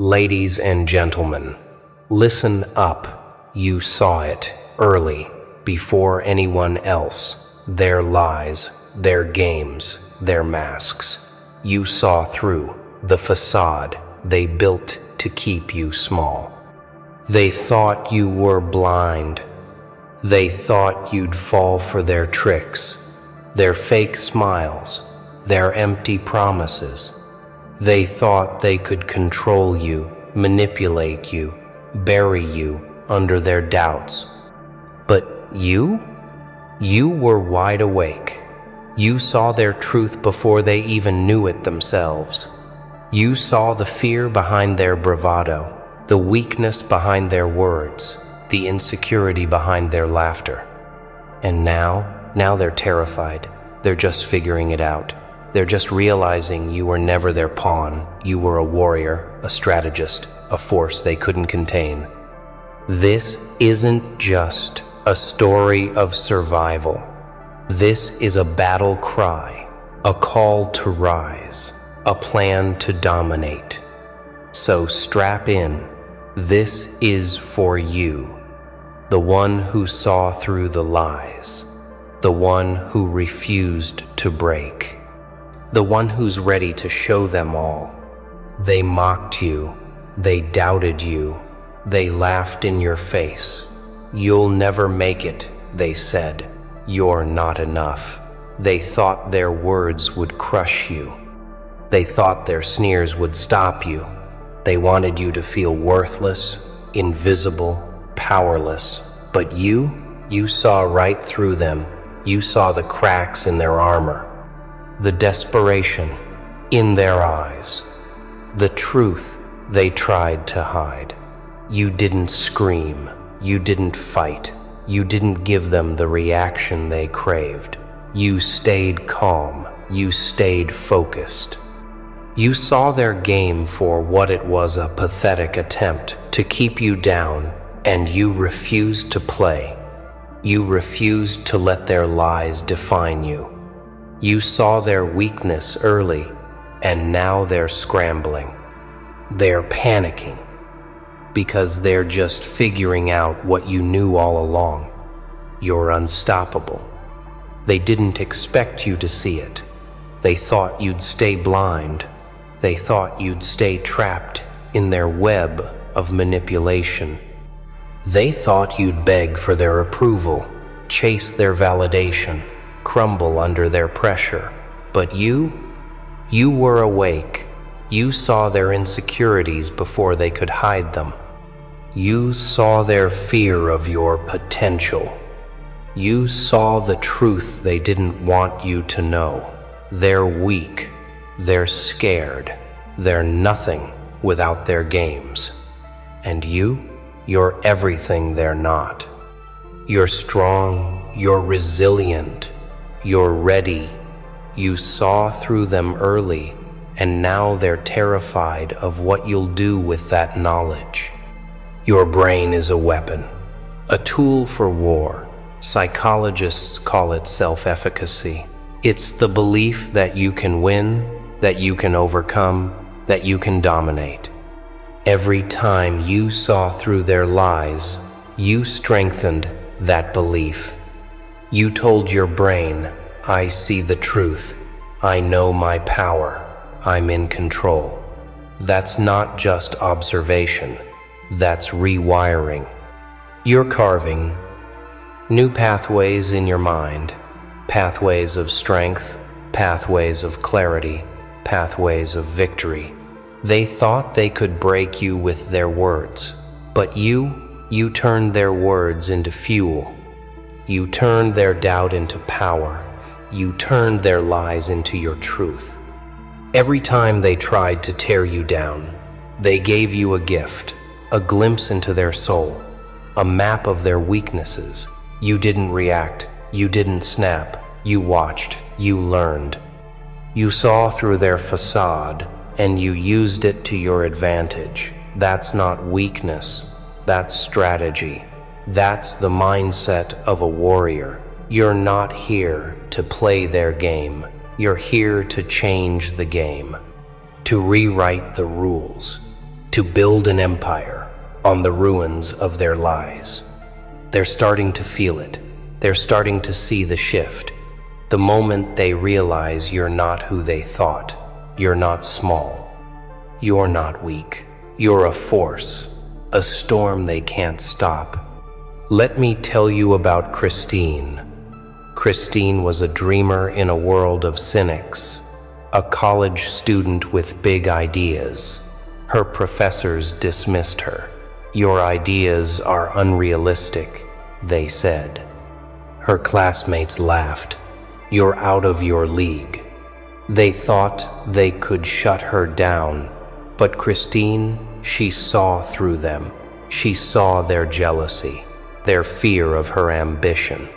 Ladies and gentlemen, listen up. You saw it early, before anyone else. Their lies, their games, their masks. You saw through the facade they built to keep you small. They thought you were blind. They thought you'd fall for their tricks, their fake smiles, their empty promises. They thought they could control you, manipulate you, bury you under their doubts. But you were wide awake. You saw their truth before they even knew it themselves. You saw the fear behind their bravado, the weakness behind their words, the insecurity behind their laughter. And now they're terrified. They're just figuring it out. They're just realizing you were never their pawn. You were a warrior, a strategist, a force they couldn't contain. This isn't just a story of survival. This is a battle cry, a call to rise, a plan to dominate. So strap in. This is for you, the one who saw through the lies, the one who refused to break. The one who's ready to show them all. They mocked you. They doubted you. They laughed in your face. You'll never make it, they said. You're not enough. They thought their words would crush you. They thought their sneers would stop you. They wanted you to feel worthless, invisible, powerless. But you saw right through them. You saw the cracks in their armor, the desperation in their eyes, the truth they tried to hide. You didn't scream, you didn't fight, you didn't give them the reaction they craved. You stayed calm, you stayed focused. You saw their game for what it was, a pathetic attempt to keep you down, and you refused to play. You refused to let their lies define you. You saw their weakness early, and now they're scrambling. They're panicking, because they're just figuring out what you knew all along. You're unstoppable. They didn't expect you to see it. They thought you'd stay blind. They thought you'd stay trapped in their web of manipulation. They thought you'd beg for their approval, chase their validation, crumble under their pressure. But you were awake. You saw their insecurities before they could hide them. You saw their fear of your potential. You saw the truth they didn't want you to know. They're weak. They're scared. They're nothing without their games. And you're everything they're not. You're strong. You're resilient. You're ready. You saw through them early, and now they're terrified of what you'll do with that knowledge. Your brain is a weapon, a tool for war. Psychologists call it self-efficacy. It's the belief that you can win, that you can overcome, that you can dominate. Every time you saw through their lies, you strengthened that belief. You told your brain, I see the truth. I know my power. I'm in control. That's not just observation. That's rewiring. You're carving new pathways in your mind, pathways of strength, pathways of clarity, pathways of victory. They thought they could break you with their words, but you turned their words into fuel. You turned their doubt into power. You turned their lies into your truth. Every time they tried to tear you down, they gave you a gift, a glimpse into their soul, a map of their weaknesses. You didn't react. You didn't snap. You watched. You learned. You saw through their facade, and you used it to your advantage. That's not weakness. That's strategy. That's the mindset of a warrior. You're not here to play their game. You're here to change the game, to rewrite the rules, to build an empire on the ruins of their lies. They're starting to feel it. They're starting to see the shift. The moment they realize you're not who they thought. You're not small. You're not weak. You're a force, a storm they can't stop. Let me tell you about Christine. Christine was a dreamer in a world of cynics, a college student with big ideas. Her professors dismissed her. Your ideas are unrealistic, they said. Her classmates laughed. You're out of your league. They thought they could shut her down, but Christine, she saw through them. She saw their jealousy, their fear of her ambition.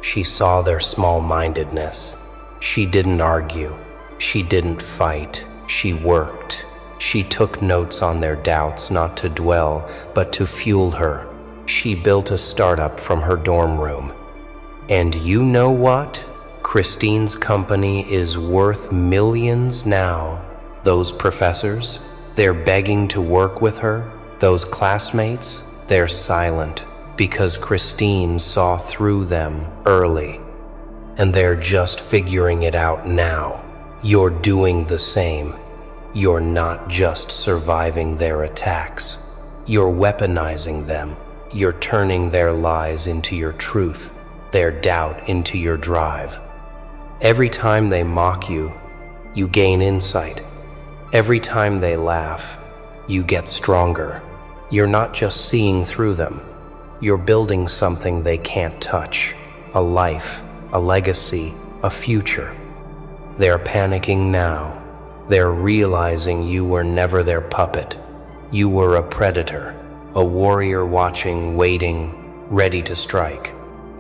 She saw their small-mindedness. She didn't argue. She didn't fight. She worked. She took notes on their doubts, not to dwell, but to fuel her. She built a startup from her dorm room. And you know what? Christine's company is worth millions now. Those professors, they're begging to work with her. Those classmates, they're silent because Christine saw through them early. And they're just figuring it out now. You're doing the same. You're not just surviving their attacks. You're weaponizing them. You're turning their lies into your truth, their doubt into your drive. Every time they mock you, you gain insight. Every time they laugh, you get stronger. You're not just seeing through them. You're building something they can't touch. A life, a legacy, a future. They're panicking now. They're realizing you were never their puppet. You were a predator, a warrior watching, waiting, ready to strike.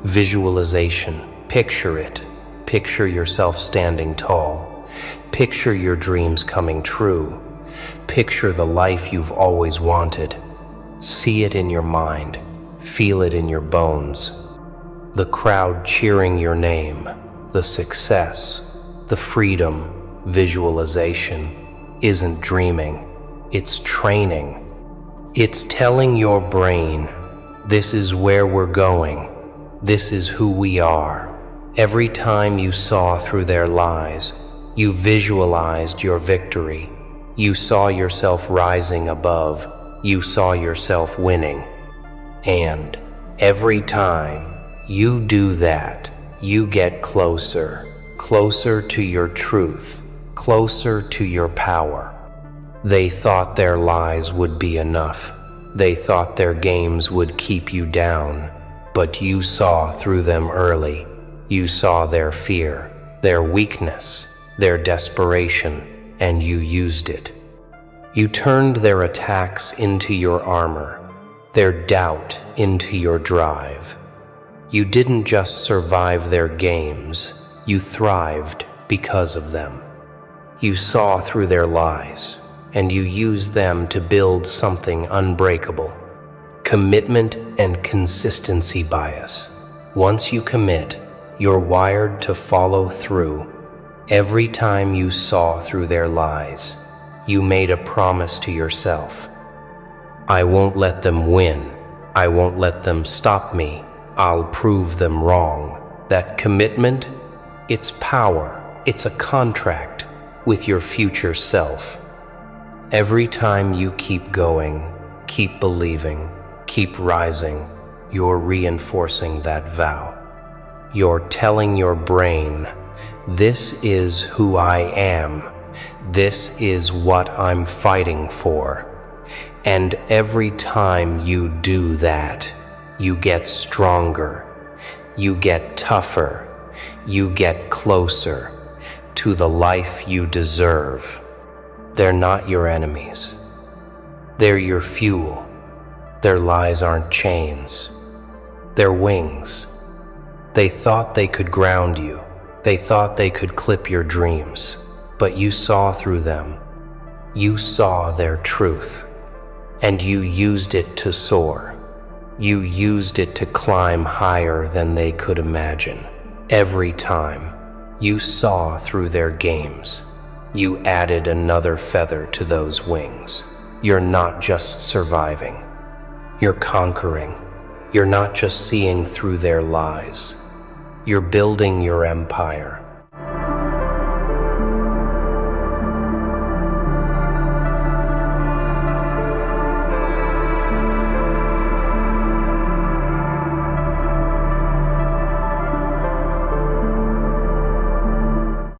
Visualization. Picture it. Picture yourself standing tall. Picture your dreams coming true. Picture the life you've always wanted. See it in your mind. Feel it in your bones. The crowd cheering your name. The success. The freedom. Visualization isn't dreaming. It's training. It's telling your brain, this is where we're going. This is who we are. Every time you saw through their lies, you visualized your victory. You saw yourself rising above. You saw yourself winning. And every time you do that, you get closer, closer to your truth, closer to your power. They thought their lies would be enough. They thought their games would keep you down, but you saw through them early. You saw their fear, their weakness, their desperation, and you used it. You turned their attacks into your armor, their doubt into your drive. You didn't just survive their games, you thrived because of them. You saw through their lies, and you used them to build something unbreakable. Commitment and consistency bias. Once you commit, you're wired to follow through. Every time you saw through their lies, you made a promise to yourself. I won't let them win. I won't let them stop me. I'll prove them wrong. That commitment, it's power. It's a contract with your future self. Every time you keep going, keep believing, keep rising, you're reinforcing that vow. You're telling your brain, this is who I am. This is what I'm fighting for. And every time you do that, you get stronger, you get tougher, you get closer to the life you deserve. They're not your enemies. They're your fuel. Their lies aren't chains. They're wings. They thought they could ground you. They thought they could clip your dreams. But you saw through them. You saw their truth. And you used it to soar. You used it to climb higher than they could imagine. Every time you saw through their games, you added another feather to those wings. You're not just surviving. You're conquering. You're not just seeing through their lies. You're building your empire.